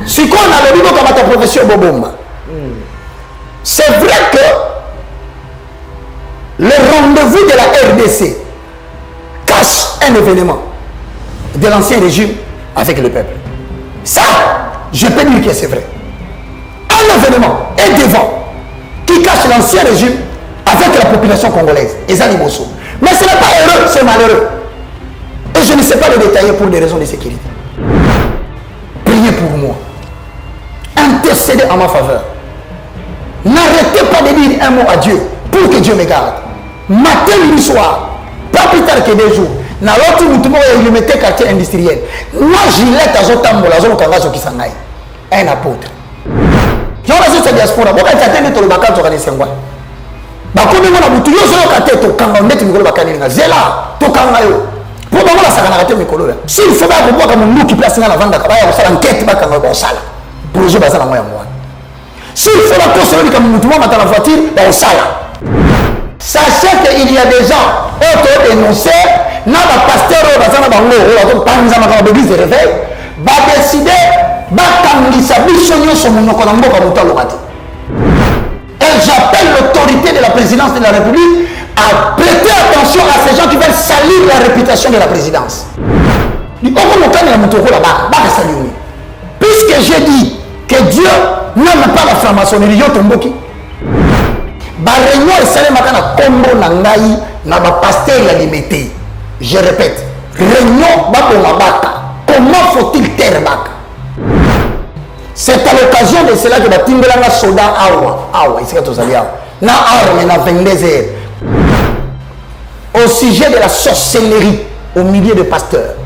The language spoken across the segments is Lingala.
Si on a le niveau comme ta profession Bobomba. C'est vrai que le rendez-vous de la RDC cache un événement de l'ancien régime avec le peuple. Ça, je peux dire que c'est vrai. Un événement est devant qui cache l'ancien régime avec la population congolaise. Et ça, mais ce n'est pas heureux, c'est malheureux. Et je ne sais pas le détailler pour des raisons de sécurité. Priez pour moi. Intercédez en ma faveur. N'arrêtez pas de dire un mot à Dieu pour que Dieu me garde. Matin, midi, soir, pas plus tard que 2 jours. Dans l'autre, il mettait quartier industriel. Moi, Gillette, un apôtre. Il y a une diaspora. Pourquoi tu as dit que tu as dit que tu as bakomi mona butu yo zo kate to kanga ndeti mikolo bakani nga zela to kanga yo po ba mona saka na kate mikolo ya si il faut ba ko ka mundu ki place na la vanda ka ba ya sala enquête ba kanga ba sala projet ba sala moya mwana si il faut ba conseiller ka mundu mona ta la voiture ba sala sachez qu'il y a des gens auto dénoncés na ba pasteur ba sala bango o ba panza ma ka ba église de réveil ba décider ba kangisa biso nyoso monoko na mboka mutalo kati. Et j'appelle l'autorité de la présidence de la République à prêter attention à ces gens qui veulent salir la réputation de la présidence. Puisque j'ai dit que Dieu n'aime pas la franc-maçonnerie, je répète, réunion, comment faut-il taire Baka? C'est à l'occasion de cela que Batingelanga Soda Awa, ici que tu as dit, na arme, na 22 heures, au sujet de la sorcellerie au milieu des pasteurs,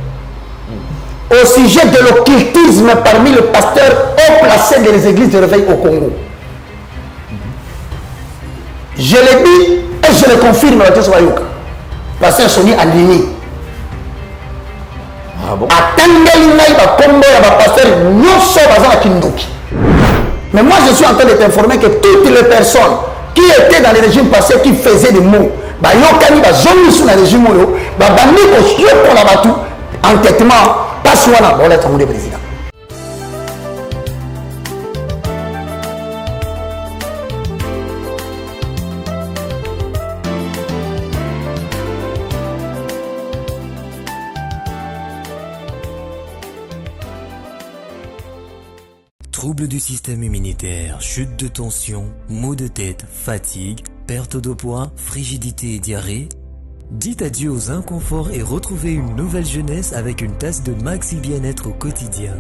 au sujet de l'occultisme parmi les pasteurs haut placés des églises de réveil au Congo. Je l'ai dit et je le confirme à tous les pasteur Soni Andini. Mais moi je suis en train de t'informer que toutes les personnes qui étaient dans le régime passé, qui faisaient des mots, président. Troubles du système immunitaire, chute de tension, maux de tête, fatigue, perte de poids, frigidité et diarrhée. Dites adieu aux inconforts et retrouvez une nouvelle jeunesse avec une tasse de Maxi Bien-être au quotidien.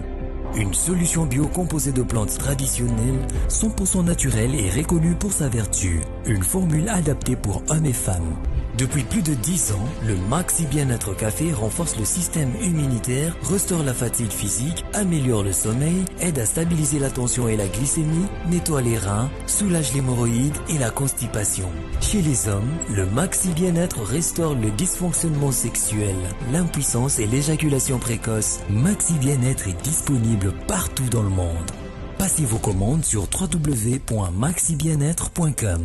Une solution bio composée de plantes traditionnelles, 100% naturelle et reconnue pour sa vertu. Une formule adaptée pour hommes et femmes. Depuis plus de 10 ans, le Maxi Bien-être Café renforce le système immunitaire, restaure la fatigue physique, améliore le sommeil, aide à stabiliser la tension et la glycémie, nettoie les reins, soulage l'hémorroïde et la constipation. Chez les hommes, le Maxi Bien-être restaure le dysfonctionnement sexuel, l'impuissance et l'éjaculation précoce. Maxi Bien-être est disponible partout dans le monde. Passez vos commandes sur www.maxibienêtre.com.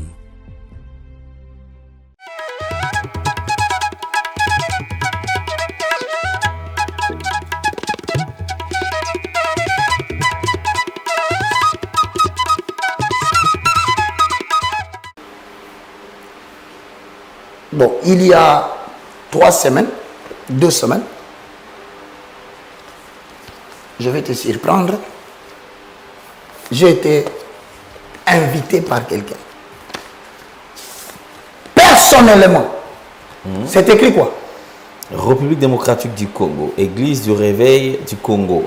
Bon, il y a 2 semaines, je vais te surprendre, j'ai été invité par quelqu'un. Personnellement, c'est écrit quoi? République démocratique du Congo, Église du Réveil du Congo.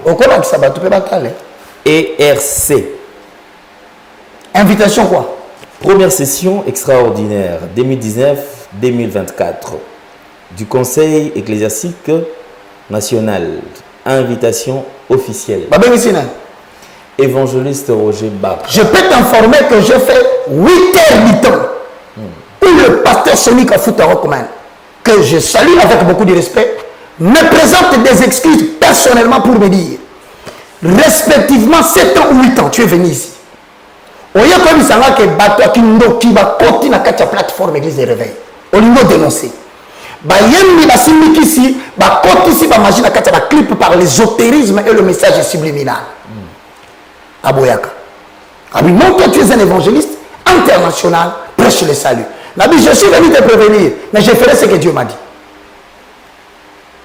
ERC. Invitation quoi? Première session extraordinaire 2019-2024 du Conseil ecclésiastique national. Invitation officielle. Évangéliste Roger Bak. Je peux t'informer que j'ai fait 8 heures du temps où le pasteur Sonic Afoutarokoman, que je salue avec beaucoup de respect, me présente des excuses personnellement pour me dire, respectivement 7 ans ou 8 ans, tu es venu ici. Oya comme ça que bato qui va continuer na kati plateforme église de réveil. Au niveau dénoncé. Ba yembi ba simiki ici, ba koti ici ba magie na kati ba clip par l'ésotérisme et le message subliminal. aboyaka. Abi, non, toi tu es un évangéliste international, prêche le salut. Nabi, je suis venu te prévenir, mais je ferai ce que Dieu m'a dit.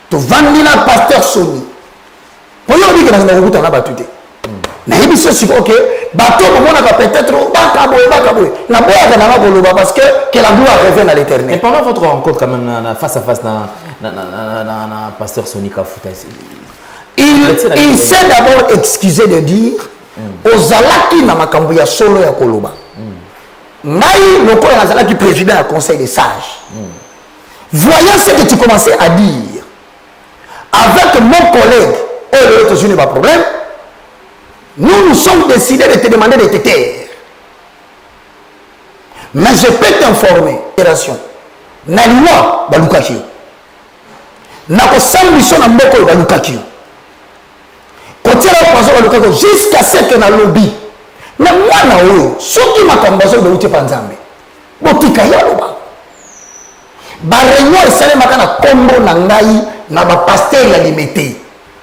Tu vandina pasteur Sony. Pour y dire que nous avons un battu. Mais il dit ok, bateau peut-être parce que la gloire revient à l'éternel. Et pendant votre rencontre quand même face à face dans pasteur Sony Kafuta, il s'est d'abord excusé de dire aux alaki na makambo ya solo ya koloba. Ngai le corps nazalaki président du conseil des sages. Voyant ce que tu commençais à dire avec mon collègue et l'autre, je n'ai pas de problème. Nous nous sommes décidés de te demander de te taire. Mais je peux t'informer, na loi balukaki. Na ko sambiso na mboko balukaki. Kotira kwazo balukaki jusqu'à ce que na lobby. Mais moi na oyo, soki makambazo de uti panzambe. Botika yaloba. Ba réunion esale makana kombo na ngai na ba pasteur ya limité.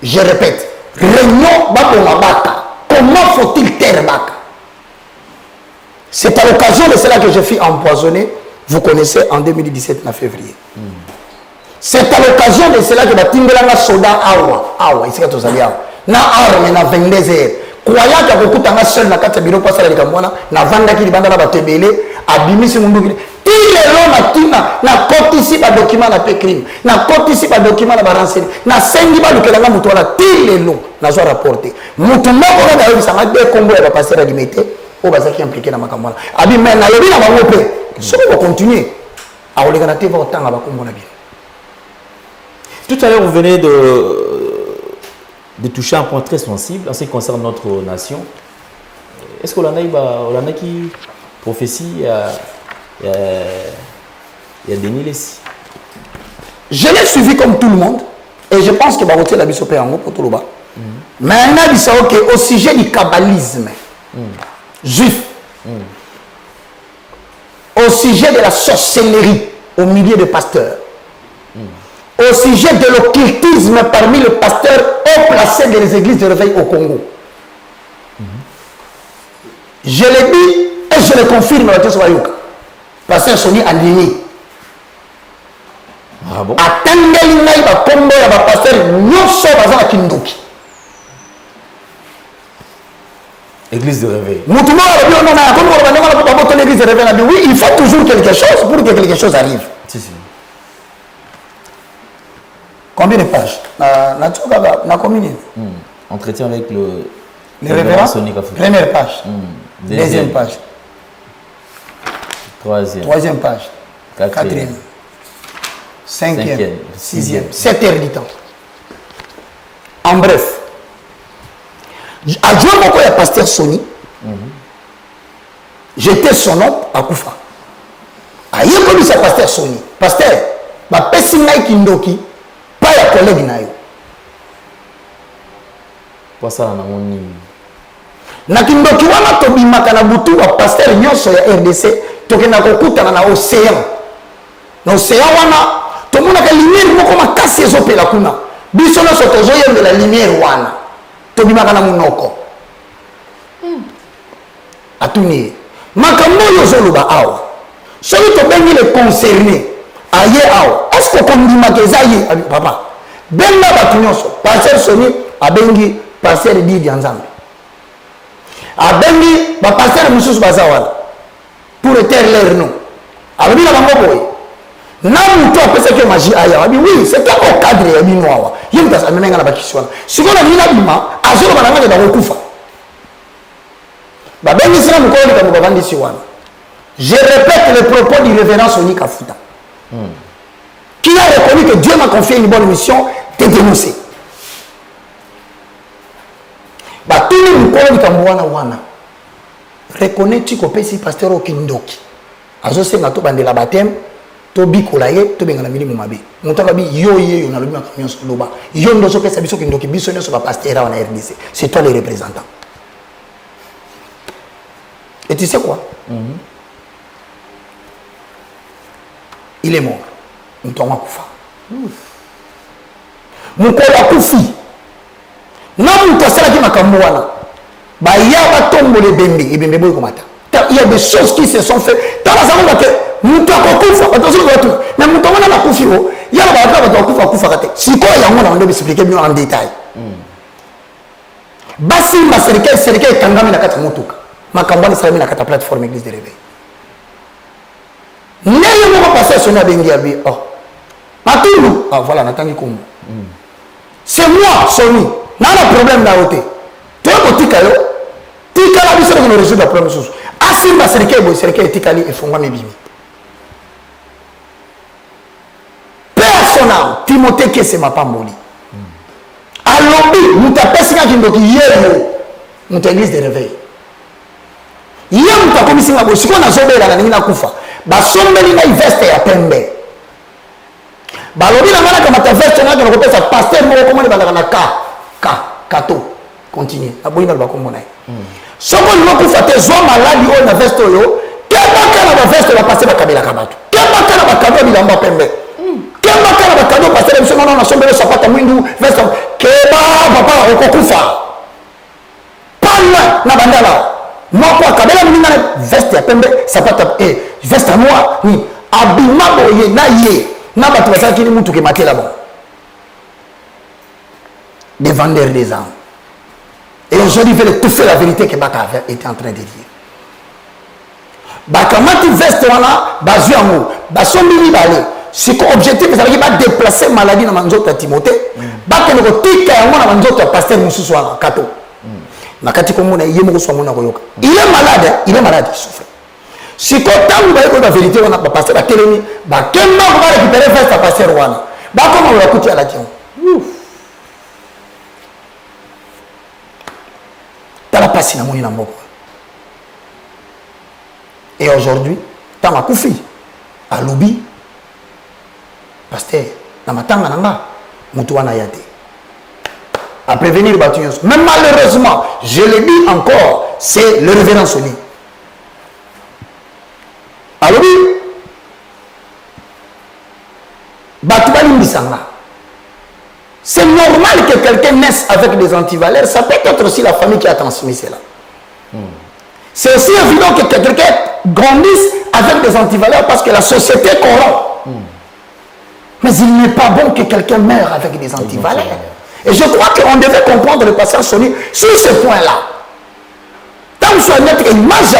Je répète, réunion ba mabaka. Comment faut-il taire Baka? C'est à l'occasion de cela que je fus empoisonné, vous connaissez, en 2017, en février. C'est à l'occasion de cela que Batingela soda awa, ici que tu as dit, na arme na 22 heures. Croyant que beaucoup de seul na kata biro passer avec moi, na vanda qui banda na batebele, abimisi mundu. Il est là na kotisi ba document na crime, na kotisi ba document na renseigner, na sengi ba lukela nga mutu wana il est long na zo rapporter. Mutu moko na yo sanga de kombo ya passer à limité, o bazaki impliqué na makambo. Abi mais na lobi na bango pe. So on va continuer. A olega na te va autant ba kombo na bien. Tout à l'heure vous venez de toucher un point très sensible en ce qui concerne notre nation. Est-ce que l'on a qui prophétie il y a Denis Lessi? Je l'ai suivi comme tout le monde et je pense que Baroté l'a mis au Péango pour tout le bas. Mais on a dit ça au sujet du kabbalisme juif, au sujet de la sorcellerie au milieu des pasteurs, au sujet de l'occultisme parmi les pasteurs haut placés des églises de réveil au Congo. Je l'ai dit et je le confirme à Tessoyuka. Pasteur Sony Andini. Ah bon? Atangeli ngai ba kombo ya ba pasteur nyoso bazala kindoki. Église de réveil. Mutumo a bien na kombo ba ndanga ba boto l'église de réveil. Oui, il faut toujours quelque chose pour que quelque chose arrive. Si si. Combien de pages? Na combien? Entretien avec le révérend Sony Kafuta. Première page. Deuxième page. Troisième page. Quatrième. Cinquième. Sixième. 7 heures du temps. En bref. Adjoint beaucoup à pasteur Sony. J'étais son homme à Koufa. Aïe comme c'est pasteur Sony. Pasteur, ma pessinai kindoki, pas ya collègue na yo. Pas ça na moni. Na kindoki wana tobimaka na butu wa pasteur nyonso ya RDC. Tokena kokutana na océan. Na océan wana tomona ka lumière moko makasi ezopela kuna. Biso na soto zoyembe la lumière wana. Tobimaka na munoko. Atuni. Makambo yo zoloba awa. Soki tobengi le concerné aye awa. Est-ce que kondimaka ezayi papa? Benga batu nyonso. Pasteur Sony abengi pasteur Didi Nzambe. Abengi ba pasteur mususu bazawana. Pour éteindre leur nom. Alors, il y a un peu de temps. Magie aya. Oui, c'est pas au cadre de Binoa. Il y a une personne qui a une question. Si on a dit que Bima, à ce moment-là, on a recouvert. Je répète le propos du révérend Sony Kafuta. Qui a reconnu que Dieu m'a confié une bonne mission de dénoncer. Tout le monde reconnais-tu que pesi pasteur au kindoki azo senga to bandela baptême to bikola ye to benga na milimu mabe mutaka bi yo na lobima kamion loba yo ndo so pesa biso kindoki biso nyo so ba pasteur na RDC c'est toi le représentant et tu sais quoi il est mort mtonga kufa mukola kufi na mutosala ki makambo wana il y a des tombes de bembe et bembe boy komata. Il y a des choses qui se sont faites. Dans la salle que muto akokufa, attention à tout. Mais muto wana na kufiro, il y a ba kufa kate. Si quoi il y a on doit expliquer mieux en détail. Basi maserikali kangami na kata mutuka. Makambani sami na kata plateforme église de réveil. N'est pas passé sur la bengi abi. Oh. Matulu. Ah voilà, natangi kombo. C'est moi, Sony. N'a pas problème là côté. Tu es tika yo. Tika la biso ko résoudre la problème chose. Asi maserikali tikali e fonga mebimi. Personnel, Timothée qui c'est ma pamboli. Alobi, nous t'appelons quand tu dis hier, nous t'église de réveil. Hier, nous t'appelons ici, nous si on a sauvé la nina kufa. Ba sombe ni na veste ya pembe. Ba lobi na ngana kama ta veste na ko pesa pasteur mo ko moni ba na kato. Continue. Aboyi na ba ko mona. Soko ni kufa te zo maladi o na veste yo. Keba kana ba veste ba pasteur ba kabela kabatu. Keba kana ba kado bilamba pembe. Keba kana ba kado pasteur mso na sombe le sapata mwindu veste. Keba papa okokufa. Pala na bandala. Moi quoi kabela mninga veste ya pembe sapata veste à moi ni abima boye na ye na batu basaki ni mutu ke matela bon. Des vendeurs des âmes. Et aujourd'hui il veut tout faire la vérité que Baka était en train de dire. Baka mati veste wana bazu amour basombi ni balé. C'est que objectif ça veut dire déplacer maladie na manzoto Timothée. Baka ne ko tika yango na manzoto pasteur mususu wana kato. Nakati komona yemo ko somona koyoka. Il est malade, il souffre. Si quand on va écouter la vérité on a pas passer la télémi, bah comment on va récupérer face à passer wana. Bah comment on va écouter à la tienne. T'as la passe na moni na mboko. Et aujourd'hui, t'as ma koufi à lobby. Pasteur, na matanga nanga mutu wana yate. À prévenir les bâtiments. Mais malheureusement, je le dis encore, c'est le révérend Sony. Alors oui, c'est normal que quelqu'un naisse avec des antivaleurs. Ça peut être aussi la famille qui a transmis cela. C'est aussi évident que quelqu'un grandisse avec des antivaleurs parce que la société corrompt. Mais il n'est pas bon que quelqu'un meure avec des antivaleurs. Et je crois qu'on devait comprendre le passage Sony sur ce point-là. Tant que soit notre image,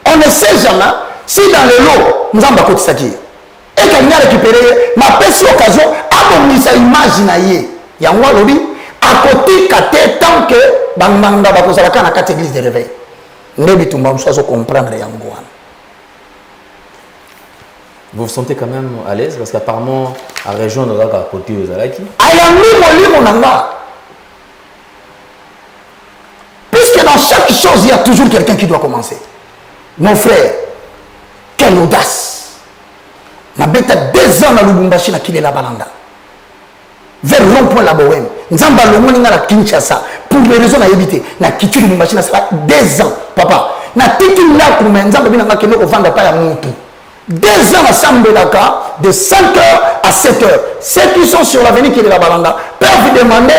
on ne sait jamais si dans le lot, nous avons bakoti saki. Et qu'on a récupéré, ma petite occasion, à mon image naïe. Yangwa lobby, à côté kate tant que bangmanga bakozalaka na kate église de réveil. Ndebi tumba msoazo comprendre yangwa. Vous vous sentez quand même à l'aise parce qu'apparemment, à la région de la côté aux Alaki. Puisque dans chaque chose, il y a toujours quelqu'un qui doit commencer. Mon frère, quelle audace. Ma bête a 2 ans à Lubumbashi, qui est la Balanda. Vers rond-point la Bohème. Nous avons le monde à la Kinshasa. Pour les raisons à éviter. Na Kitu Lubumbashi, ça fait 2 ans. Papa, na tiki là pour nous, nous avons vendre pas à Moutou. 2 ans ensemble d'accord, de 5h à 7h. Ceux qui sont sur l'avenue qui est de la Balanda peuvent vous demander,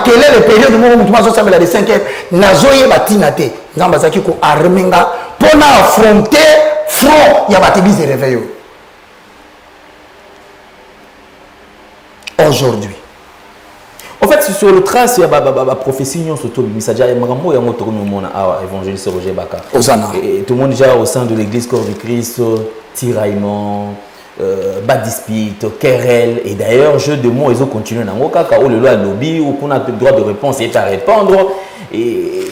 quelle est le période où nous sommes de 5h. Nous avons batinate. Nous avons armenga pour affronter front. Il y a des églises de réveil. Aujourd'hui. En fait, sur le trace, il y a la prophétie, surtout le message, il y a un évangéliste Roger Baka. Et tout le monde déjà au sein de l'église corps du Christ, tiraillement, bas dispute, querelle. Et d'ailleurs, jeu de mots, ils ont continué dans le cas où le loi lobby, où on a le droit de réponse et à répondre. Et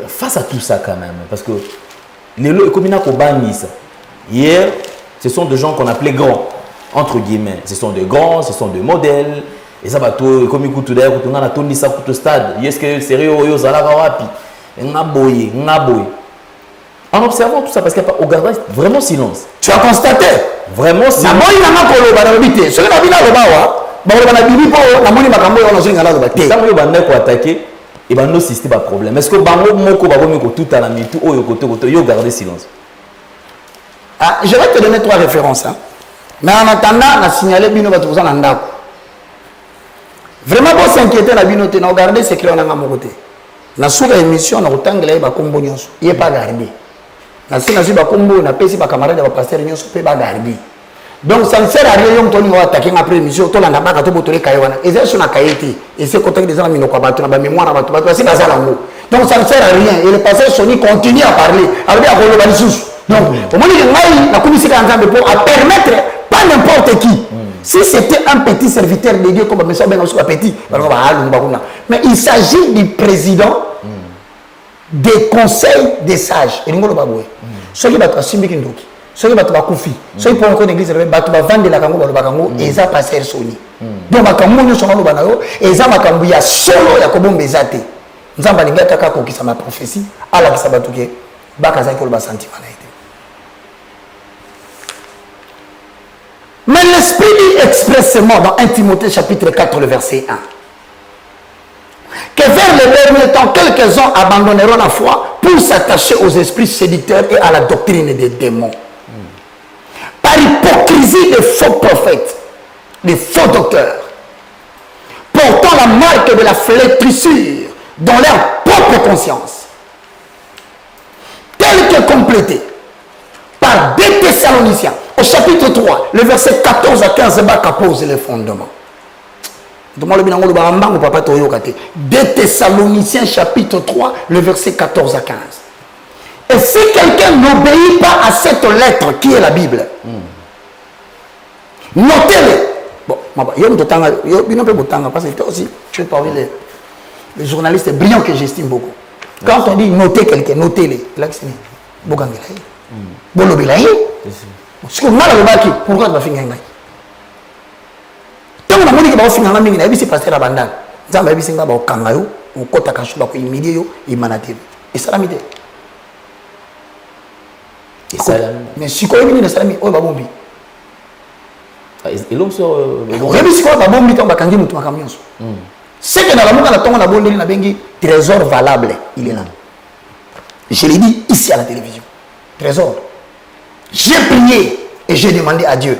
face à tout ça, quand même, parce que les lois, comme il y a hier, ce sont des gens qu'on appelait grands, entre guillemets. Ce sont des grands, ce sont des modèles. Et ça va tout, comme il tout d'ailleurs, on a tout mis ça pour le stade. Est-ce que sérieux, yo ça la rapi, ngaboye. En observant tout ça, parce qu'il y a au gardage vraiment silence. Tu as constaté. Vraiment silence. Naboyi nanga kolo bana bité. Ce que na bina le bawa, ba bana bibi po na moni makambo yo na zo ngala ba té. Ça mo banda ko attaquer et ba no système ba problème. Est-ce que bango moko ba bomi ko tout à la mitu o yo côté yo garder silence. Ah, je vais te donner 3 références hein. Mais en attendant, na signaler bino ba tuza na ndako. Vraiment, pour s'inquiéter, la binote, n'a regardé ce qu'il y a à mon côté. na suka émission na kotangela ye bakombo nyonso ye pas garder na si na si bakombo na pesi ba camarade ba pasteur nyonso pe ba garder donc ça ne sert à rien toni wa attaquer après émission to landa baka to botole kayewana et ça sur na kayeti et c'est contacter des amis ko bato na ba mémoire bato si bazala ngo donc ça ne sert à rien et le pasteur Sony continue à parler avec à koloba lisusu donc au moment que ngai na komisika nzambe pour à permettre pas n'importe qui. Si c'était un petit serviteur de Dieu comme M. Ben petit, mais il s'agit du président des conseils des sages. Et nous avons dit, ceux qui ont subi Kindoki, ceux qui ont koufi, ceux qui ont encore l'église, ils ont vendu la Kango, et ils ont passé Sony. Donc, ils sont allés et ils ont dit, solo Yakobo Mbezate. Nous avons dit, qui est ma prophétie, à la Kisabatouke, Bakazaki ou le sentiment. Mais l'Esprit dit expressément dans 1 Timothée chapitre 4, le verset 1, que vers le dernier temps, quelques-uns abandonneront la foi pour s'attacher aux esprits séducteurs et à la doctrine des démons. Par hypocrisie des faux prophètes, des faux docteurs, portant la marque de la flétrissure dans leur propre conscience, telle que complétée par des Thessaloniciens. Au chapitre 3, le verset 14 à 15, Baka pose les fondements. Des Thessaloniciens, chapitre 3, le verset 14 à 15. Et si quelqu'un n'obéit pas à cette lettre qui est la Bible, notez-le. Bon, parce que aussi, je suis parmi les journalistes brillants que j'estime beaucoup. Quand on dit notez quelqu'un, notez-les. Pourquoi tu vas finir? Tant que tu vas finir, tu vas finir pasteur Abandan. Tu vas finir par Kangayo, ou Kota Kashuba, ou Imidio, Imanative. Et Salamité. Mais si tu as une salami, oh, Babombi. Et l'homme sur. Si tu as Babombi, tu vas kangi mutu makamion. C'est que dans la monde, on a bon trésor valable. Il est là. Je l'ai dit ici à la télévision. Trésor. J'ai prié et j'ai demandé à Dieu.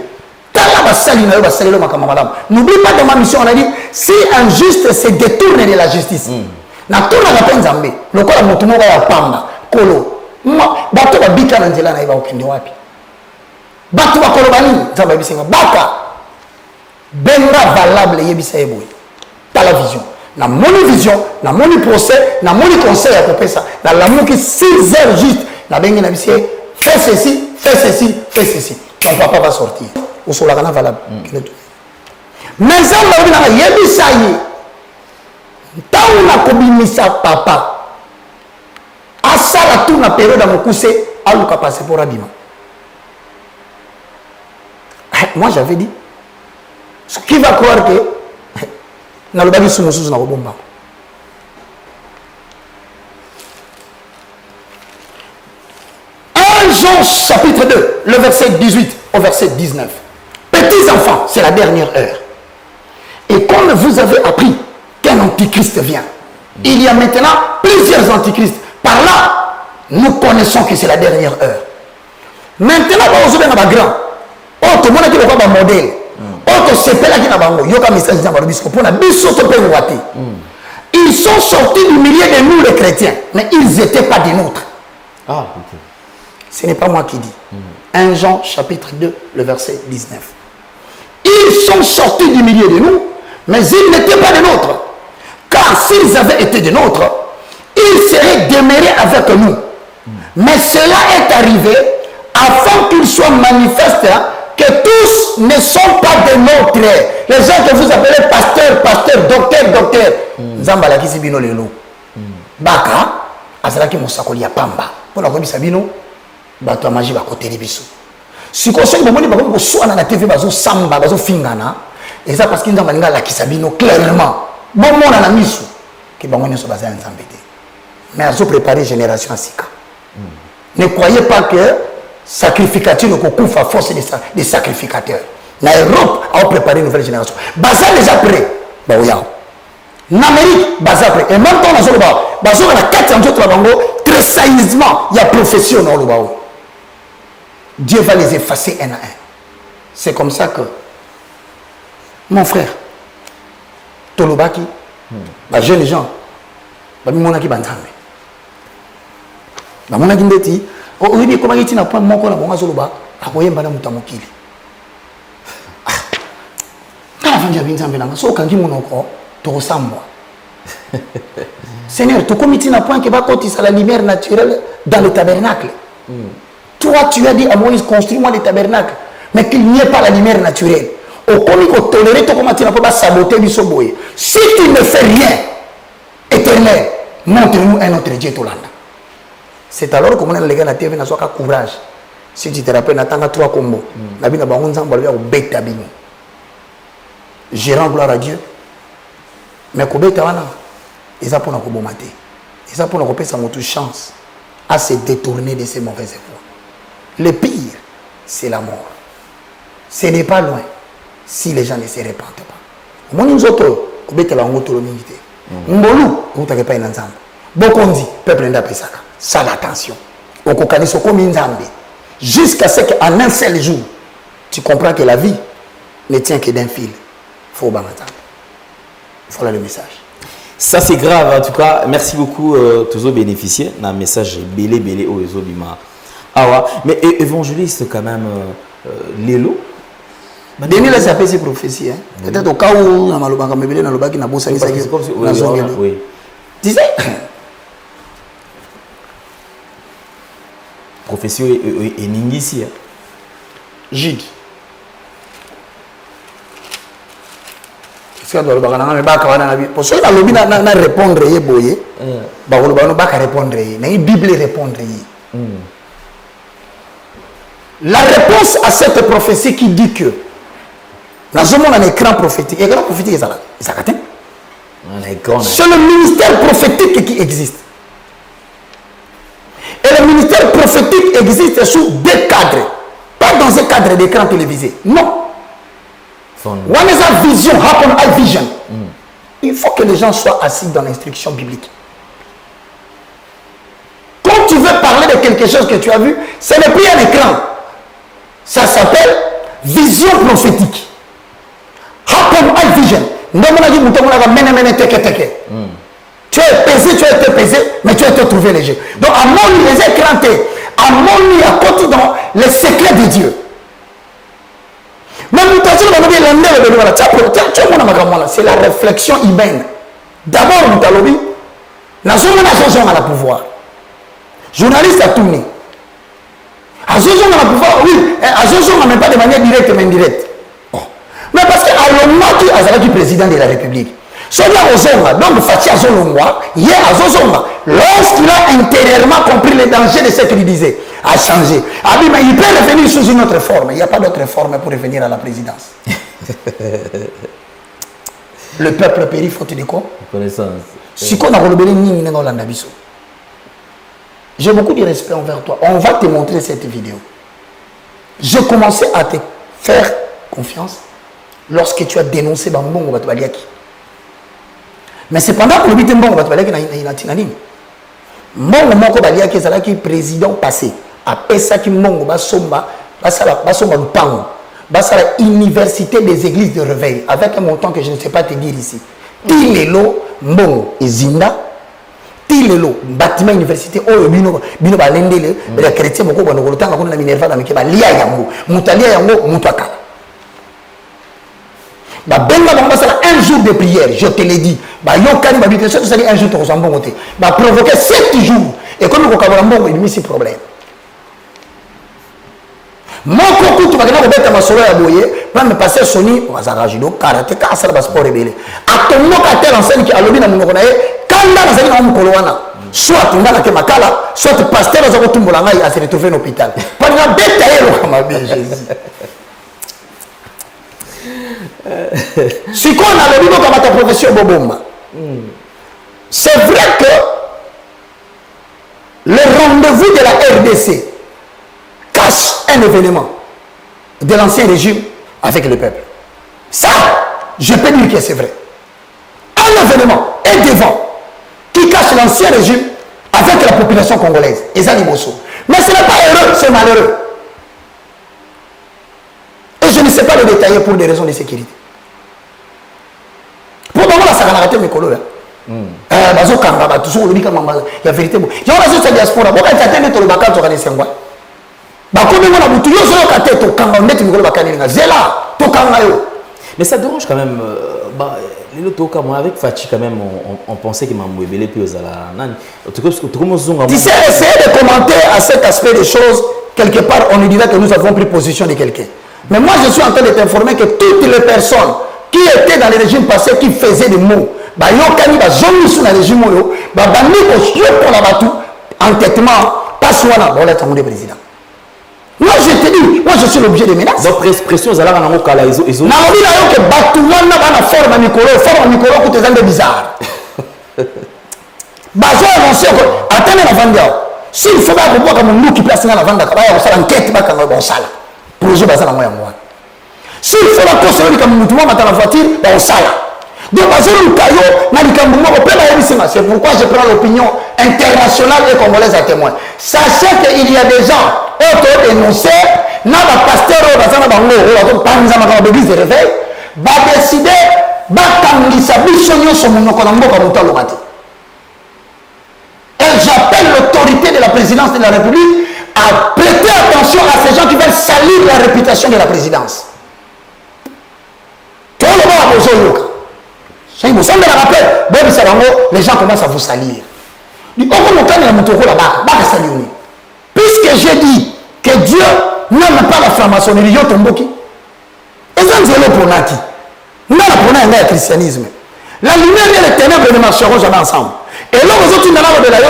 N'oublie pas dans ma mission, on a dit, si un juste se détourne de la justice, na tourna la peine Zambé, le corps a monté à Pamba, Kolo, bato ba bika na nzela na iba okende wapi. Bato ba kolobani, Zamba bisinga, baka, benga valable yebisa eboy. T'as la vision. Na moni vision, na moni procès, na moni conseil à couper ça. Na l'amour qui 6 heures juste, na benga na bisier. Fais ceci, fais ceci, fais ceci. Ton papa va sortir. Ou sur la rana valable. Mais ça, il y a des ça y est. Tant on a commis ça, papa. À ça, la tourne à période à mon coussé, à l'ouka passer pour Abima. Moi, j'avais dit. Qui va croire que. Dans le bagi sous mon sous, dans le bon bas. Jean chapitre 2, le verset 18 au verset 19. Petits enfants, c'est la dernière heure. Et comme vous avez appris qu'un antichrist vient, il y a maintenant plusieurs antichrists. Par là, nous connaissons que c'est la dernière heure. Maintenant, vous avez un grand. Oh, tout le monde a un modèle. Oh, c'est pas là qui a un yoga message dans le biscuit. Ils sont sortis du milieu de nous, les chrétiens, mais ils n'étaient pas des nôtres. Ah, ok. Ce n'est pas moi qui dis. 1 Jean chapitre 2, le verset 19. Ils sont sortis du milieu de nous, mais ils n'étaient pas des nôtres. Car s'ils avaient été des nôtres, ils seraient demeurés avec nous. Mais cela est arrivé afin qu'il soit manifeste que tous ne sont pas des nôtres. Les gens que vous appelez pasteur, docteur. Zambala qui sibino lelo. Baka, azalaki mosakoli ya pamba. Pour la remise sabino. Bato magie va côté les bisous. Si qu'on sait que mon niveau pour soit dans la TV bazo samba bazo fingana et ça parce qu'ils ont maniga la kisabino clairement bon monde à la mise que bon on se base en zambété mais azo préparer génération asika. Ne croyez pas que sacrificateur ne coupe à force des sacrificateurs. Na Europe a préparé une nouvelle génération. Baza déjà prêt. Bah oui. En Amérique, baza prêt. Et même temps dans le bas, bazo na 400 autres bango très saisissement, il y a profession dans le bas. Dieu va les effacer un à un. C'est comme ça que mon frère Tolobaki, les jeunes gens, babimonaki banzambe bamonaki ndeti oyebi ekomaki ntina point moko na bango azoloba akoyemba na moto ya mokili tala fandi ya binzambe nanga so okangi monoko tokosambwa Seigneur tokomi ntina point ke bakotisa la lumière naturelle dans le tabernacle. Toi tu as dit à Moïse construis-moi des tabernacles mais qu'il n'y ait pas la lumière naturelle. Okomi ko tolérer to komati na po ba saboter biso boye. Si tu ne fais rien éternel, montre-nous un autre Dieu tolanda. C'est alors que mon les gars na TV na soka courage. Si tu te rappelles natanga 3 combos. Na bina bango nzamba ba beta bino. Je rends gloire à Dieu. Mais ko beta wana ils apprennent à combattre. Ils apprennent à sa moto chance à se détourner de ces mauvaises voies. Le pire, c'est la mort. Ce n'est pas loin si les gens ne se répandent pas. Mon inzoto, obete la ngoto lomingite. Mbolu, utake pa inanzamba. Bokondi, peuple nda pesaka. Ça l'attention. Okokaniso komi nzambe. Jusqu'à ce qu'en un seul jour, tu comprends que la vie ne tient que d'un fil. Faut bangatamba. Voilà le message. Ça c'est grave en tout cas. Merci beaucoup tous aux bénéficiaires. Un message belé au réseau Bima. Ah ouais. Mais évangéliste quand même Lélo. Denis là ça fait ses prophéties hein. Peut-être au cas où na malobanga mebele na lobaki na bossa ni ça. Oui. Disais prophétie et ningisi. Jude. Pour ceux qui ont répondre, répondre. La Bible répondre. La réponse à cette prophétie qui dit que nous avons un écran prophétique. L'écran prophétique, c'est le ministère prophétique qui existe. Et le ministère prophétique existe sous 2 cadres. Pas dans un cadre d'écran télévisé. Non. One is a vision, happen a vision. Il faut que les gens soient assis dans l'instruction biblique. Quand tu veux parler de quelque chose que tu as vu, ce n'est plus un écran. Ça s'appelle vision prophétique. Happen a vision. Tu as pesé, tu as été pesé, mais tu as été trouvé léger. Donc, à mon les écrans, à mon à côté dans les secrets de Dieu. C'est la réflexion humaine. D'abord, nous avons à la pouvoir. Journaliste a tourné. À la pouvoir, oui. À même pas de manière directe, mais indirecte. Mais parce qu'à l'homme qui est président de la République, donc Fatia Zolongwa, hier à Zozonga, lorsqu'il a intérieurement compris les dangers de ce qu'il disait, a changé. Mais il peut revenir sous une autre forme. Il n'y a pas d'autre forme pour revenir à la présidence. Le peuple périt faute de quoi? Connaissance. Si on a relevé j'ai beaucoup de respect envers toi. On va te montrer cette vidéo. J'ai commencé à te faire confiance lorsque tu as dénoncé Bambongo Batoualiaki. Mais cependant, le but de Mbongo Batoualiaki n'a tinani. Mbongo Moko Baliaki est président passé. Après ça, Mbongo Basomba, Basomba Lupango, Basala Université des églises de réveil, avec un montant que je ne sais pas te dire ici. Tilelo, Mbongo et Zinda, Tilelo, bâtiment université, oh, Bino Balendele, les chrétiens, beaucoup de temps, on a Minerva, on a Lia Yango, Moutalia Yango, Moutaka. Un jour de prière, je te l'ai dit. Un jour, tu vas provoquer 7 jours. Et comme nous avons il y a ce problème. Mon concours, tu vas mettre ma soeur à boyer, pas me passer Sony, Wazarajido, Karateka, Salaba Sport Rebelle. À ton nom, à tel enseigne qui a l'objet dans mon quand dans un Koloana, soit tu n'as que Makala, soit tu pasteur dans un Tumbolanga à se retrouver en hôpital. Pendant détaillé, Jésus. Si on a le niveau comme ta profession Bobomba, c'est vrai que le rendez-vous de la RDC cache un événement de l'ancien régime avec le peuple. Ça, je peux dire que c'est vrai. Un événement est devant qui cache l'ancien régime avec la population congolaise. Et ça, mais ce n'est pas heureux, c'est malheureux. Et je ne sais pas le détailler pour des raisons de sécurité. Pour le moment, ça va arrêter mes colos. bazo kanga ba toujours le bika mama ya vérité bo yo na so diaspora boka tatende to le bakato kana sengwa bakomi mona butu yo so kate to kanga ndeti mikolo bakani nga zela to kanga yo. Mais ça dérange quand même les autres moi avec Fachi quand même on pensait que Mamou Ebele puis aux ala tu sais essayer de commenter à cet aspect des choses quelque part on nous dirait que nous avons pris position de quelqu'un. Mais moi je suis en train de t'informer que toutes les personnes qui étaient dans les régimes passés qui faisaient des mots bah yo kani ba zomi sous le régime yo ba bandi ko yo pour la batu entêtement pas soina bon là tamou de président. Moi je te dis moi je suis l'objet de menaces. Donc pression aux ala na ko kala izo na obi na yo que batu wana bana forme micro ko te zande bizarre. Bazo annoncer ko attendez la vendre. S'il faut pas que moi comme nous qui place na la vendre ka ba ya ko sala enquête ba ka bon sala. Projet bazala moi moi. S'il faut la construire comme nous dans la voiture, on sala. Donc, c'est pourquoi je prends l'opinion internationale et congolaise à témoin. Sachez qu'il y a des gens qui ont dénoncé, n'a pas pasteur, l'église de réveil, va décider, va et j'appelle l'autorité de la présidence de la République à prêter attention à ces gens qui veulent salir la réputation de la présidence. Tout le monde a besoin de vous semble la rappel, les gens commencent à vous salir. Puisque j'ai dit que Dieu n'aime pas la franc-maçonnerie, et ça c'est pour Nati. Nous avons le christianisme. La lumière et les ténèbres ne marcheront jamais ensemble. Et là, vous autres,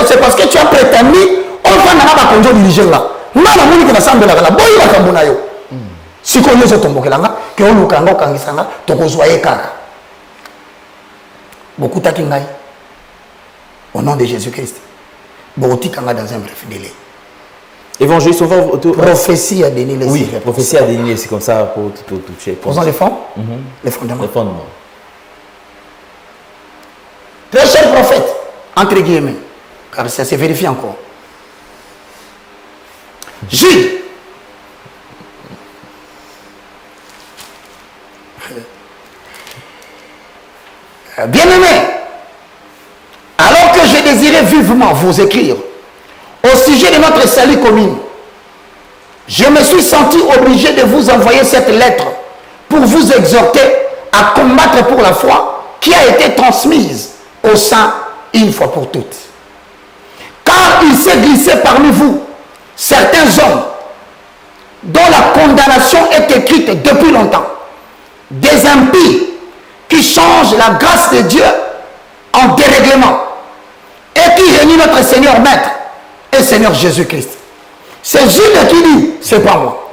c'est parce que tu as prétendu, on va nous diriger là. Nous avons dit que l'ensemble de la bonne la cambonayo. Si on est tombé là, que on nous kanga kangisanga, to kozwaye kaka. Beaucoup takingai. Au nom de Jésus-Christ. Beaucoup kanga dans un bref délai. Évangile souvent prophétie a donné les oui, prophétie a donné c'est comme ça pour toucher. Posons les fonds, les fondements. Les fondements. Très cher prophète, entre guillemets, car ça s'est vérifié encore. Jude. Bien-aimé, alors que j'ai désiré vivement vous écrire au sujet de notre salut commun, je me suis senti obligé de vous envoyer cette lettre pour vous exhorter à combattre pour la foi qui a été transmise au sein une fois pour toutes. Car il s'est glissé parmi vous certains hommes dont la condamnation est écrite depuis longtemps, des impies qui changent la grâce de Dieu en dérèglement et qui réunit notre Seigneur Maître et Seigneur Jésus-Christ. C'est Jude qui dit, c'est pas moi.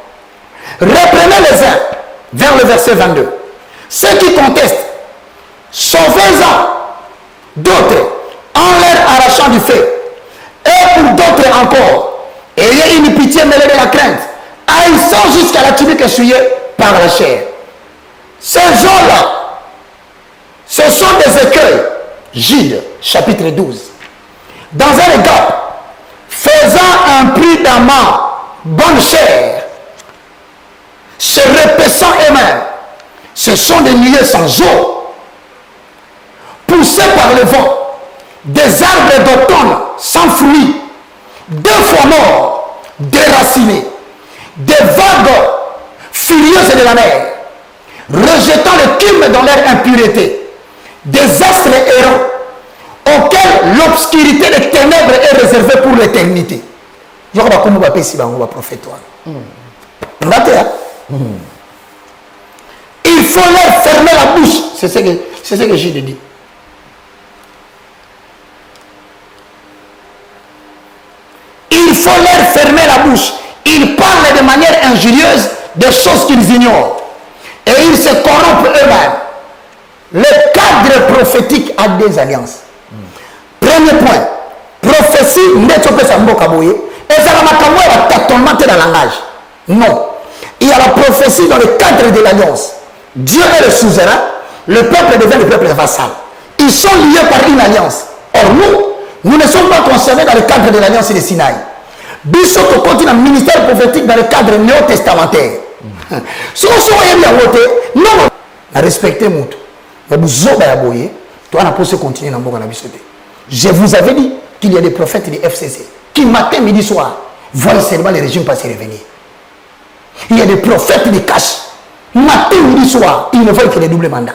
Reprenez les uns vers le verset 22. Ceux qui contestent, sauvez-en d'autres en leur arrachant du feu. Et pour d'autres encore, ayez une pitié mêlée de la crainte, haïssant jusqu'à la tunique essuyée par la chair. Ces gens-là, ce sont des écueils. Jude, chapitre 12. Dans un regard, faisant un prudemment bonne chair, se repaissant eux-mêmes, ce sont des milieux sans eau, poussés par le vent, des arbres d'automne sans fruits, deux fois morts, déracinés, des vagues furieuses de la mer, rejetant le cume dans leur impureté, des astres errants auxquels l'obscurité des ténèbres est réservée pour l'éternité. Il faut leur fermer la bouche. C'est ce que j'ai dit. Il faut leur fermer la bouche. Ils parlent de manière injurieuse des choses qu'ils ignorent. Et ils se corrompent eux-mêmes. Le cadre prophétique a des alliances. Premier point, prophétie n'est pas ça mbokaboye. Et ça va tâtonnement dans le langage. Non. Il y a la prophétie dans le cadre de l'alliance. Dieu est le suzerain, le peuple devient le peuple vassal. Ils sont liés par une alliance. Or nous ne sommes pas concernés dans le cadre de l'alliance de Sinaï. Bissot continue un ministère prophétique dans le cadre néo-testamentaire. Si on se bien voté, non, respectez Moutou. Vous avez toi, on a pu continuer dans le monde. Je vous avais dit qu'il y a des prophètes du FCC qui, matin, midi, soir, voient seulement le régime passer et revenir. Il y a des prophètes du cash. Matin, midi, soir, ils ne veulent que les doubles mandats.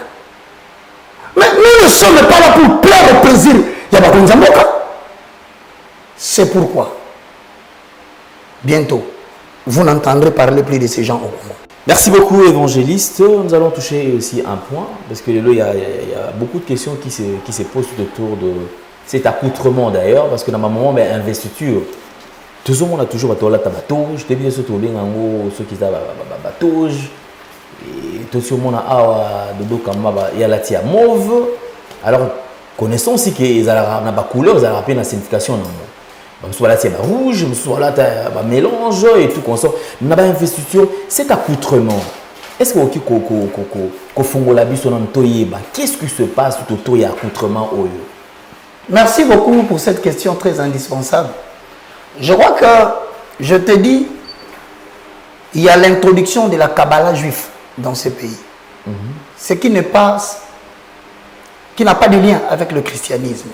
Mais nous ne sommes pas là pour plaire au plaisir. Il y a pas de Zamboka. C'est pourquoi, bientôt, vous n'entendrez parler plus de ces gens au Congo. Merci beaucoup, évangéliste. Nous allons toucher aussi un point, parce que il y a beaucoup de questions qui se posent autour de cet accoutrement d'ailleurs, parce que dans ma moment, mais investiture, tout le monde a toujours la tabatouge, je t'ai dit surtout bien en haut, ceux qui ont batouge, et tout le monde a de il y a la tia mauve. Alors, connaissons aussi qu'ils ont la couleur, ils ont la signification. Soit là, c'est rouge, soit là, c'est mélange et tout comme ça. Nous avons une investiture, cet accoutrement. Est-ce que qu'est-ce qui se passe autour de l'accoutrement? Merci beaucoup pour cette question très indispensable. Je crois que, je te dis, il y a l'introduction de la Kabbalah juive dans ce pays. Ce qui n'a pas de lien avec le christianisme.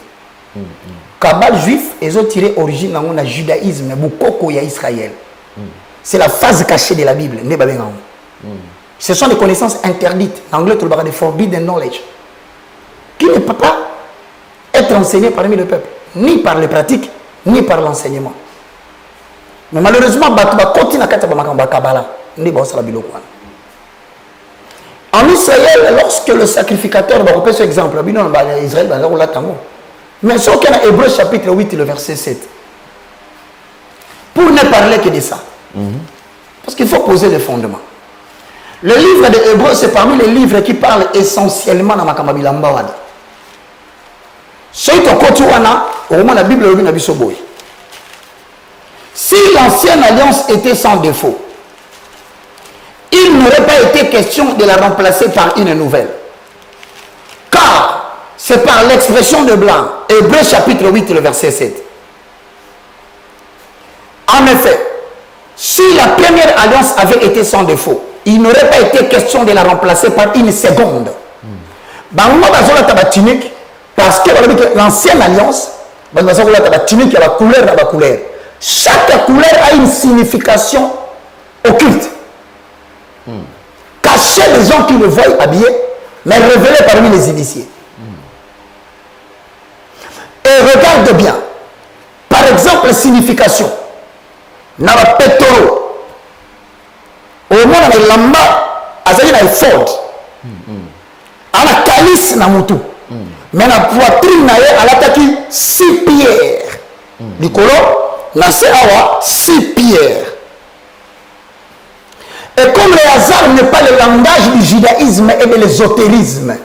Kabbalah juif, ils ont tiré origine dans le judaïsme, beaucoup à Israël. C'est la phase cachée de la Bible. Ce sont des connaissances interdites. En anglais, tu parles de forbidden knowledge. Qui ne peut pas être enseigné parmi le peuple, ni par les pratiques, ni par l'enseignement. Mais malheureusement, en Israël, lorsque le sacrificateur va repérer ce exemple, Israël va dire mais ce qu'il y a Hébreux chapitre 8, le verset 7. Pour ne parler que de ça. Parce qu'il faut poser les fondements. Le livre de Hébreux, c'est parmi les livres qui parlent essentiellement dans Makamabila Mbawadi. Si l'ancienne alliance était sans défaut, il n'aurait pas été question de la remplacer par une nouvelle. Car c'est par l'expression de blanc, Hébreux chapitre 8, le verset 7. En effet, si la première alliance avait été sans défaut, il n'aurait pas été question de la remplacer par une seconde. Parce que l'ancienne alliance, chaque couleur a une signification occulte. Cachée des gens qui le voient habillés, mais révélée parmi les initiés. Et regarde bien. Par exemple, la signification. Naba pétoro. Au moins, on a lamba, azali na effort. On a calice na mutu. Mais la poitrine na ye, elle attaque 6 pierres. Nicolo, na se awa 6 pierres. Et comme le hasard n'est pas le langage du judaïsme et de l'ésotérisme,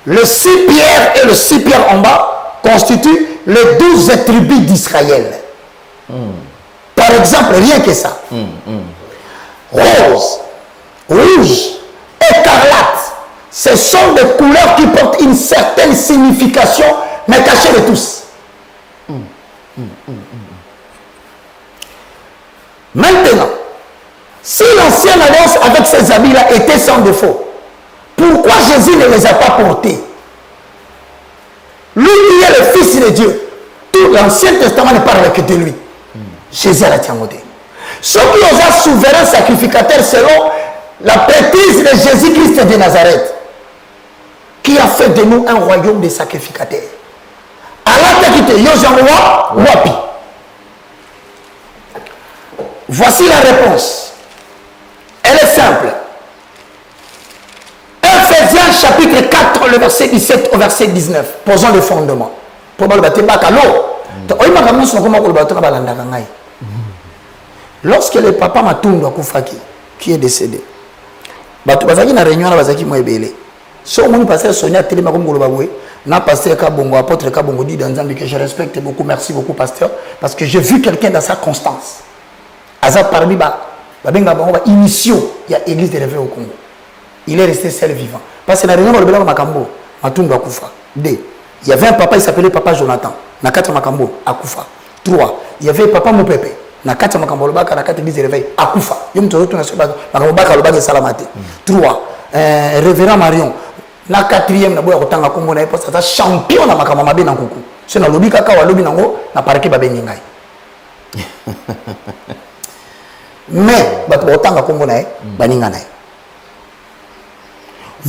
le 6 pierres et le 6 pierres en bas constituent les 12 tribus d'Israël. Par exemple, rien que ça. Rose, rouge, écarlate, ce sont des couleurs qui portent une certaine signification, mais cachées de tous. Maintenant, si l'ancienne alliance avec ces habits-là était sans défaut, pourquoi Jésus ne les a pas portés? Lui qui est le Fils de Dieu, tout l'Ancien Testament ne parle que de lui. Jésus a la tiamoté. Ceux qui ont un souverain sacrificateur selon la prêtrise de Jésus-Christ de Nazareth, qui a fait de nous un royaume de sacrificateurs. Voici la réponse. Elle est simple. Ephésiens chapitre 4, le verset 17 au verset 19. Posons le fondement. Lorsque le papa Matundu Akufaki, qui est décédé, Bazaki na réunion na Bazaki Moebele. Si on pasteur Sonia Telema comme Golobaboué, na pasteur Kabongo, apôtre Kabongo dit dans un que je respecte beaucoup, merci beaucoup pasteur, parce que j'ai vu quelqu'un dans sa constance. Azar parmi initio, il y a l'église de réveil au Congo. Il est resté seul vivant. Parce que dans la réunion de Makambo, Matundu Akufa. 2. Il y avait un papa, il s'appelait Papa Jonathan. Na 4 Makambo, Akufa. 3. Il y avait Papa Moupepe. Na 4 Makambo, na 4 église de réveil, Akufa. Yom Toroto na Makambo, Makambo, Salamate. 3. Révérend Marion. Na 4e, na boya kotanga Congo, na champion na Makambo, Mabe na Koukou. c'est na lobby kaka wa lobby nango na parquet ba bengi ngai mais bato otanga kombo na baninga na.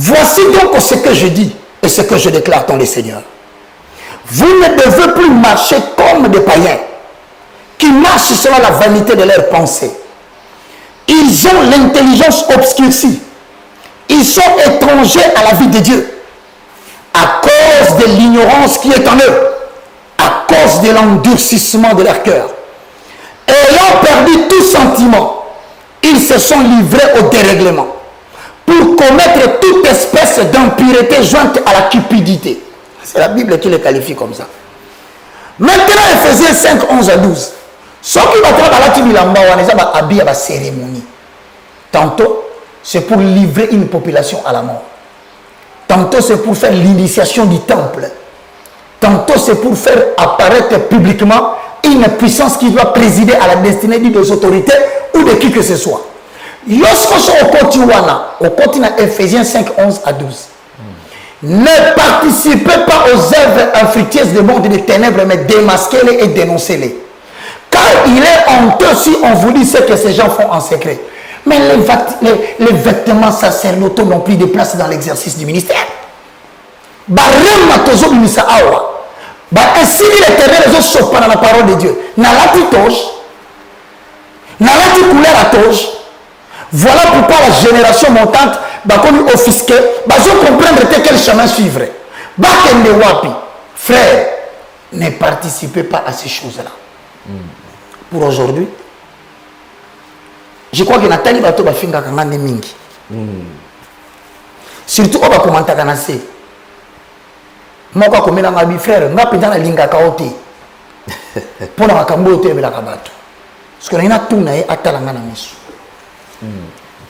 Voici donc ce que je dis et ce que je déclare dans le Seigneur. Vous ne devez plus marcher comme des païens qui marchent selon la vanité de leurs pensées. Ils ont l'intelligence obscurcie. Ils sont étrangers à la vie de Dieu à cause de l'ignorance qui est en eux, à cause de l'endurcissement de leur cœur. Ayant perdu tout sentiment, ils se sont livrés au dérèglement pour commettre toute espèce d'impureté jointe à la cupidité. C'est la Bible qui les qualifie comme ça. Maintenant, Ephésiens 5, 11 à 12. Ce qui va être à la cérémonie. Tantôt, c'est pour livrer une population à la mort. Tantôt, c'est pour faire l'initiation du temple. Tantôt, c'est pour faire apparaître publiquement une puissance qui doit présider à la destinée des autorités ou de qui que ce soit. Lorsqu'on sont au continent Ephésiens 5, 11 à 12. Ne participez pas aux œuvres infructueuses du monde des ténèbres, mais démasquez-les et dénoncez-les. Car il est honteux si on vous dit ce que ces gens font en secret. Mais les vêtements sacerdotaux n'ont plus de place dans l'exercice du ministère. Ainsi l'Éternel les autres dans la parole de Dieu. Nalati toge, nalati couleur à toge. Voilà pourquoi la génération montante va comme offisquer, va comprendre quel chemin suivre. Bakende wapi, frère, ne participez pas à ces choses-là. Pour aujourd'hui, je crois que Nathalie Bato va finir quand même mingi. Surtout on va commenter à Nassé. Moi quand on a dit frère, on va péter la ligne à Kaoté. Pour la Kambote et la Kabato. Parce qu'on a tout naé à Talangana Missou.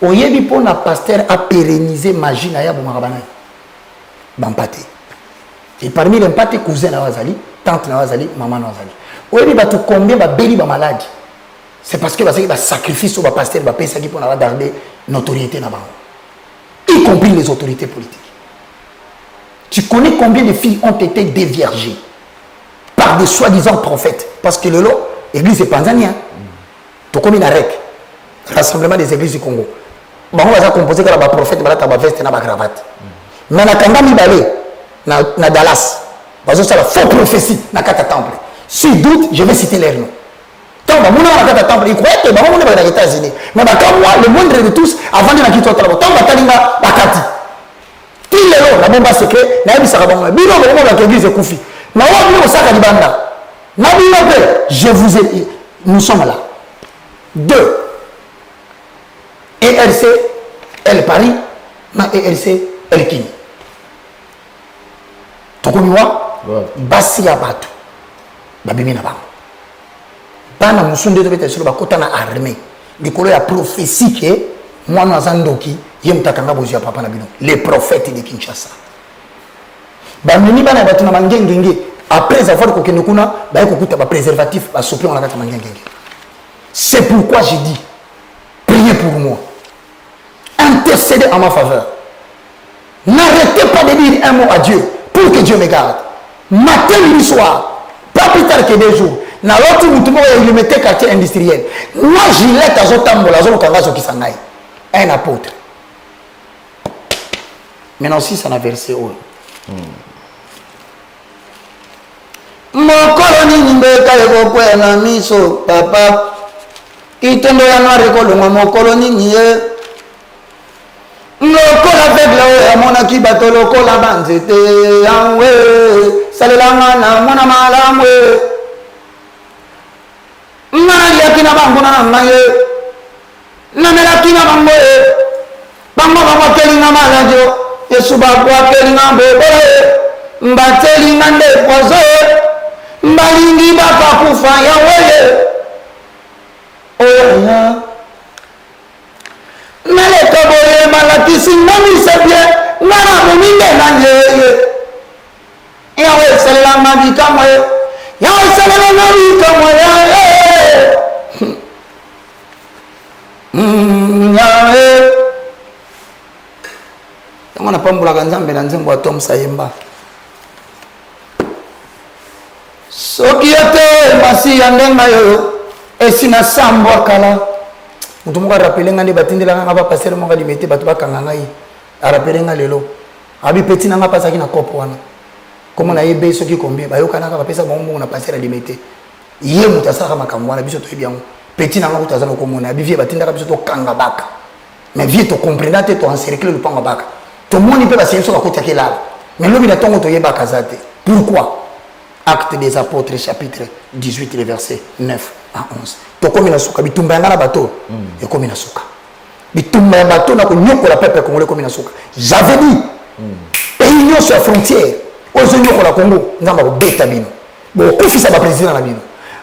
Oyebi pour na pasteur a pérennisé magie na ya bomarabana. Bampate. Et parmi les mpate cousin na wazali, tante na wazali, maman na wazali. Oyebi bato combien ba beli ba malade. C'est parce que ba sacrifice au ba pasteur ba pesa qui pour na garder notoriété na bango. Y compris les autorités politiques. Tu connais combien de filles ont été déviergées par des soi-disant prophètes? Parce que le lot, l'église est panzanien. Tu connais la REC, Rassemblement des églises du Congo. On va composer comme un prophète, on va veste et une cravate. Mais na Kangami Balé, na Dallas, parce que c'est la fausse prophétie na Kata Temple. Si doute, je vais citer leur nom. Tant que mon na Kata Temple, il croyait que mon na les États-Unis. Mais comme moi, le moindre de tous, avant de la quitter tant que Talinga Bakati. Tout le long, la bombe secret, la vie sera bon. Bilo, la église est confiée. Na wa bilo saka di banda. Na bilo je vous ai, nous sommes là. 2. ERC, El Paris, ma ERC, El Kini. Tokomiwa, basi ya batu. Babimi na bango. Bana musunde de bete sur ba kota na armée. Likolo ya prophétie ke mwana zandoki yemtakanga bozi ya papa na bino. Les prophètes de Kinshasa. Bamini bana batu na mangengenge après avoir kokende kuna ba ekokuta ba préservatif ba sopé on la kata mangengenge. C'est pourquoi j'ai dit priez pour moi. Intercédez en ma faveur. N'arrêtez pas de dire un mot à Dieu pour que Dieu me garde. Matin, midi, soir, pas plus tard que 2 jours. Dans l'autre mouton, il mettait quartier industriel. Moi, Gillette, à Zotambo, la zone Kangazo qui s'en aille. Un apôtre. Maintenant aussi, ça a versé haut. Mon colonie nimbeka yego na miso papa. Itondo ya noir ekolo mon colonie niye. Lokola aveugle ya mona ki bato lokola banzete yanwe salelanga na mona malamwe mali yakina bango na maye na mela kina bango bango kelinga malajo yesu ba kwa kelinga bebe mbatelinga nde pozo mbalingi ba kufa yawe oya Naleka boye malakisi nami sebie nana muminge nanye yawe sala mabika moye yawe sala mabika moye yawe ngona pambula kanzambe na nzembo atom sayemba soki ate masi ya ndenga yo esina sambwa kala mutu moko arapele nga nde batindelanga nga bapasere moko alimete bato bakanga ngai arapele nga lelo abi peti nanga pasaki na kopo wana komo na yebe soki combien bayokanaka bapesa bango mbongo na pasere alimete ye mutu asalaka makambo wana biso toyebi yango peti nanga kutu aza na komona abi vie batindaka biso tokanga baka mais vie tocomprenda te toencercle lupango baka tomoni mpe basengi so bakotiaki elala mais lobi na ntongo toyebaka aza te pourquoi Actes des Apôtres, chapitre 18, les versets 9 à 11. Tokomi na suka, bitumba yanga na bateau, et komi na suka. Bitumba ya bateau, na konyoko la peuple congolais komi na suka. J'avais dit, pays nyon sur la frontière, ozo nyoko la Congo, nzamba ko beta bino. Bon, kofisa ba président na bino.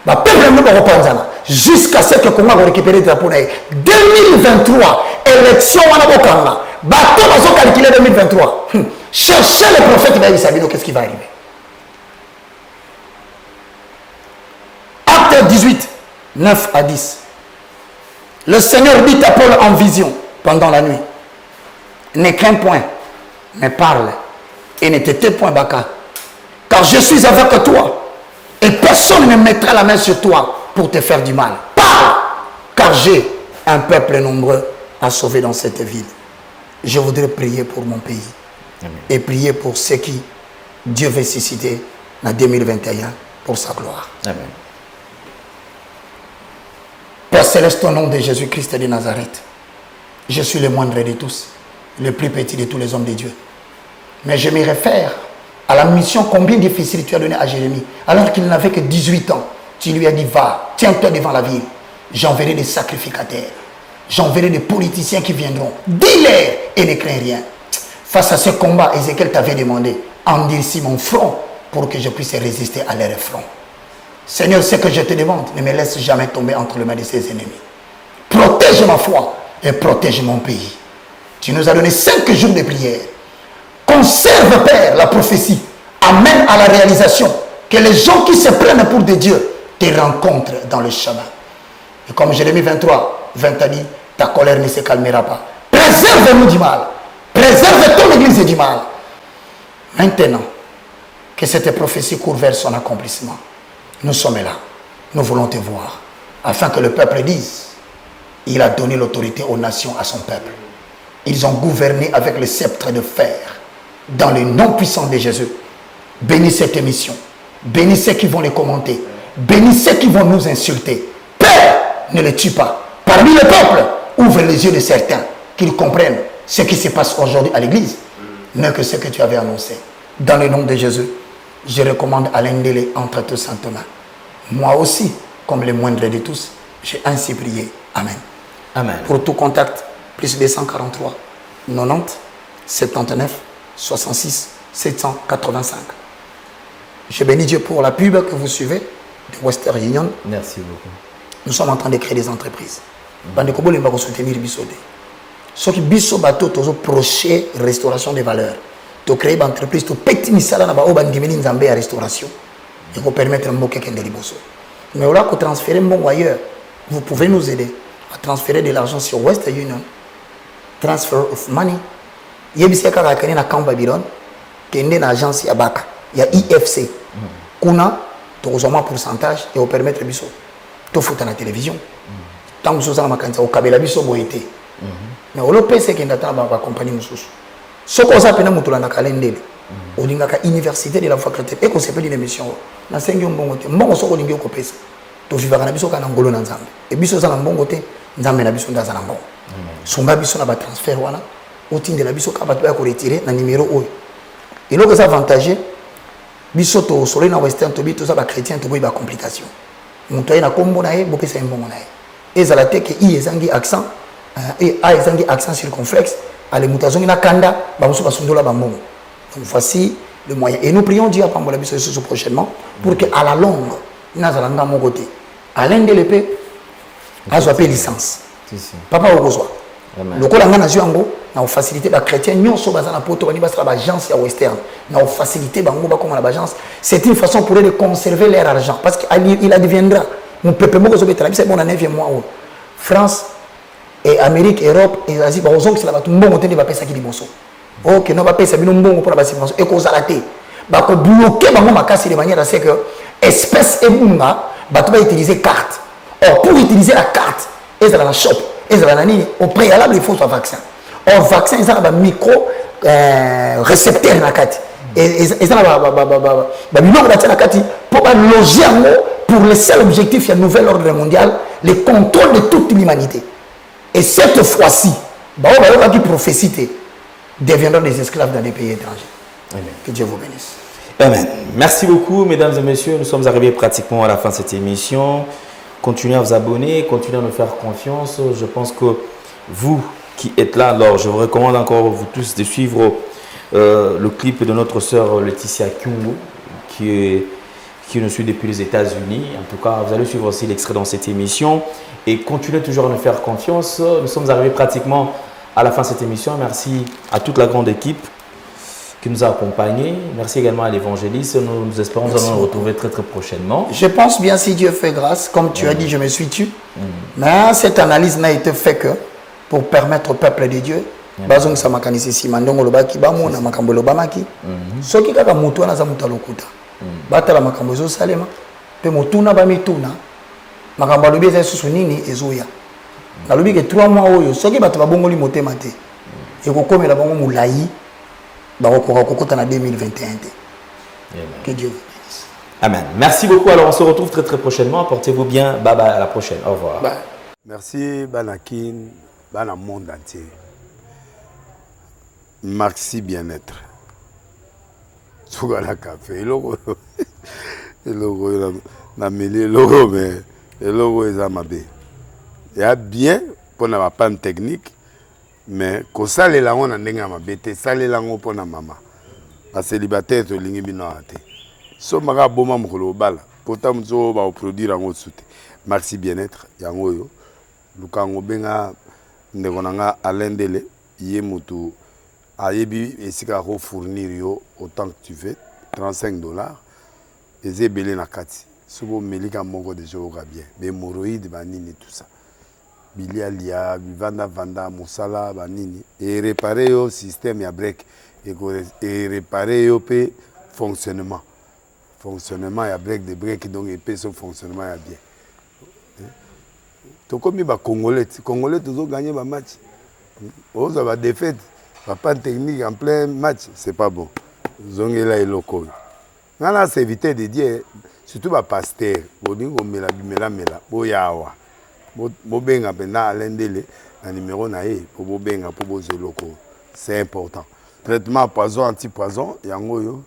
Ba peuple nyo ba repanzana, jusqu'à ce que Congo a récupéré le drapeau na 2023, élection wana bokanga. Bateau bazo calculer 2023. Cherchez le prophète David Sabino, qu'est-ce qui va arriver? 18, 9 à 10. Le Seigneur dit à Paul en vision pendant la nuit, ne crains point, mais parle et ne te tais point, Baka, car je suis avec toi et personne ne mettra la main sur toi pour te faire du mal. Parle, car j'ai un peuple nombreux à sauver dans cette ville. Je voudrais prier pour mon pays. Amen. Et prier pour ceux qui Dieu veut susciter en 2021 pour sa gloire. Amen. Père céleste, au nom de Jésus-Christ de Nazareth, je suis le moindre de tous, le plus petit de tous les hommes de Dieu. Mais je me réfère à la mission combien difficile tu as donnée à Jérémie. Alors qu'il n'avait que 18 ans, tu lui as dit, va, tiens-toi devant la ville. J'enverrai des sacrificateurs. J'enverrai des politiciens qui viendront. Dis-leur et ne crains rien. Face à ce combat, Ézéchiel t'avait demandé, endurcis mon front pour que je puisse résister à leur front. Seigneur, ce que je te demande, ne me laisse jamais tomber entre les mains de ses ennemis. Protège ma foi et protège mon pays. Tu nous as donné 5 jours de prière. Conserve, Père, la prophétie. Amène à la réalisation que les gens qui se prennent pour des dieux te rencontrent dans le chemin. Et comme Jérémie 23, 20 a dit, ta colère ne se calmera pas. Préserve-nous du mal. Préserve ton église du mal. Maintenant, que cette prophétie court vers son accomplissement. Nous sommes là, nous voulons te voir, afin que le peuple dise, il a donné l'autorité aux nations, à son peuple. Ils ont gouverné avec le sceptre de fer, dans le nom puissant de Jésus. Bénis cette émission, bénis ceux qui vont les commenter, bénis ceux qui vont nous insulter. Père, ne les tue pas. Parmi le peuple, ouvre les yeux de certains, qu'ils comprennent ce qui se passe aujourd'hui à l'église, mais que ce que tu avais annoncé. Dans le nom de Jésus, je recommande à l'Indélé entre tes saintes mains. Moi aussi, comme le moindre de tous, j'ai ainsi prié. Amen. Amen. Pour tout contact, plus 243 90 79 66 785. Je bénis Dieu pour la pub que vous suivez de Western Union. Merci beaucoup. Nous sommes en train de créer des entreprises. Bandekobo les va soutenir Bissode. Ce qui Bisso bateau toujours procher restauration des valeurs. De créer une entreprise, de petit misala na ba oba ndimeni nzambe à restauration. Et pour permettre un moquet de liboso. Mais là, pour transférer mon ailleurs, vous pouvez nous aider à transférer de l'argent sur Western Union. Transfer of money. Il y a des gens qui ont un Babylone, qui ont une agence à Baka. Il y a IFC. Kuna, tu as un pourcentage et vous permettre de te foutre à la télévision. Tant que vous avez un candidat, vous avez un candidat. Mais vous avez un candidat qui a accompagné nous. Ce qu'on a appelé un calendrier. Au université de la foi chrétienne et qu'on s'appelle une émission na sengi mbongo te mbongo soko lingi ko pesa to vivaka na biso kana ngolo na nzambe e biso za na mbongo te nzambe na biso ndaza na mbongo sumba biso na ba transfert wana otinde la biso ka ba ko retirer na numéro oyo et loko ça avantage biso to solo na western to bito za ba chrétien to boy ba complication muto na kombo na ye bo pesa mbongo na ye ezala te ke i ezangi accent et a ezangi accent circonflexe ale mutazongi na kanda ba muso ba sundola ba mbongo. Voici le moyen. Et nous prions Dieu à Pambola Bisso prochainement pour qu'à la longue, nous allons à mon côté. À l'NDLP, à soit licence. Papa au besoin. Le coup d'angana juango, na facilité la chrétienne, nous sommes dans la poto, on va l'agence à western, na facilité bango ba comme l'agence. C'est une façon pour eux de conserver leur argent parce qu'il adviendra. Mon peuple mo ko c'est bon en 9e mois. France et Amérique, Europe et Asie, ba ozong c'est là tout bon côté de ba pesa ki liboso. Ok, non, pas payer ça, mais non bon pour la subvention. Et qu'on s'arrête, bah qu'on bloque, bah on m'a cassé de manière à ce que espèce et bunga bato va utiliser carte. Or pour utiliser la carte et dans la shop et dans la ligne au préalable il faut un vaccin. Or vaccin ils ont un micro récepteur na kati et ils ont ba biloko na kati pour loger pour le seul objectif il y a nouvel ordre mondial le contrôle de toute l'humanité. Et cette fois-ci qui prophétie deviendront des esclaves dans des pays étrangers. Amen. Que Dieu vous bénisse. Amen. Merci beaucoup, mesdames et messieurs. Nous sommes arrivés pratiquement à la fin de cette émission. Continuez à vous abonner, continuez à nous faire confiance. Je pense que vous qui êtes là, alors je vous recommande encore vous tous de suivre le clip de notre sœur Laetitia Kyungu qui nous suit depuis les États-Unis. En tout cas, vous allez suivre aussi l'extrait dans cette émission et continuez toujours à nous faire confiance. Nous sommes arrivés pratiquement à la fin de cette émission. Merci à toute la grande équipe qui nous a accompagnés. Merci également à l'évangéliste. Nous espérons nous allons nous retrouver très très prochainement. Je pense bien si Dieu fait grâce, comme tu as dit, je me suis tué. Mais cette analyse n'a été faite que pour permettre au peuple de Dieu. Bazong sa makanisi si mandongo lobaki bamu na makambo lobamaki. Soki kaka mutu ana za mutu lokuta. Batala makambo zo salema. Pe mutuna ba mituna. Makambo lobi za susu nini ezoya. Na lobi ke 3 mois oyo soki bato ba bongoli motema te. Ekokomela bango mulayi. Ba kokota na 2021. Que Dieu vous bénisse. Amen. Merci beaucoup. Alors on se retrouve très très prochainement. Portez-vous bien. Bye bye, à la prochaine. Au revoir. Bye. Merci Banakin, Bana monde entier. Merci bien-être. Sougala café, logo, logo, na mêlé logo, mais le logo est amabé. Il y a bien pour la panne technique, mais quand ça les langues on a n'enga mabé, ça les langues pour la maman. La célibataire to lingi binoate. So maga boma mukolo bala. Pourtant mzo ba produire en soute. Merci bien-être. Yango yo. Lukango benga ndekonanga alendele yé mutu. Ayebi esika ko fournir yo autant que tu veux, $35. Eze belé na kati. Sobo melika moko de joga bien. Be moroïde banini tout ça. Bilia lia, vanda musala banini et réparer yo système ya break et réparer yo pe fonctionnement ya break de break donc et pe son fonctionnement ya bien. To comme ba congolais toujours gagner ba match. On va défaite. Pas technique en plein match, c'est pas bon. Zongela et loco. Nana c'est éviter de dire surtout ba pasteur, bodingo mela boyawa. Bobenga pena alendele na numéro na e pour bobenga pour bozo loco. C'est important. Traitement poison anti-poison yango yo.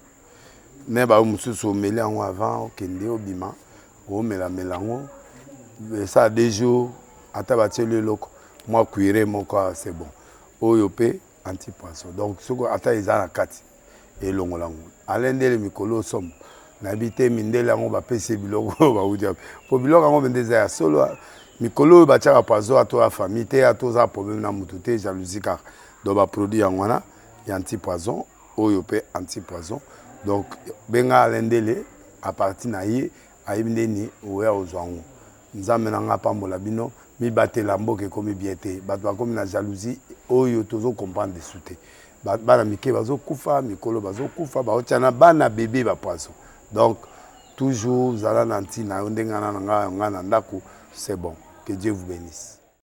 Ne ba mususu mela ngo avant kende obima. O mela ngo. Ça a 2 jours atabatie le loco. Moi cuire mon corps c'est bon. Oyope anti-poisson. Donc, ce qu'on attend, ils ont la carte. Et l'on l'a. Alain Dele Mikolo somme. N'habité Mindela, on va payer biloko. Pour biloko, on va dire solo. Mikolo, va tirer à poisson à toi, famille, à toi, problème na moutoute, jalousie car. Donc, va produire en wana, y anti-poison, oyopé anti-poison. Donc, benga Alain Dele, à partir naïe, à Imdeni, ou à Ozwango. Nous amenons pas mon labino. Mi batte lambo ke komi biete batwa komi na jalousie oyo tozo comprendre de souté bana mike bazo kufa mikolo bazo kufa ba otiana bana bébé ba poisson donc toujours zala nanti na ndenga na nga na ndako c'est bon que Dieu vous bénisse.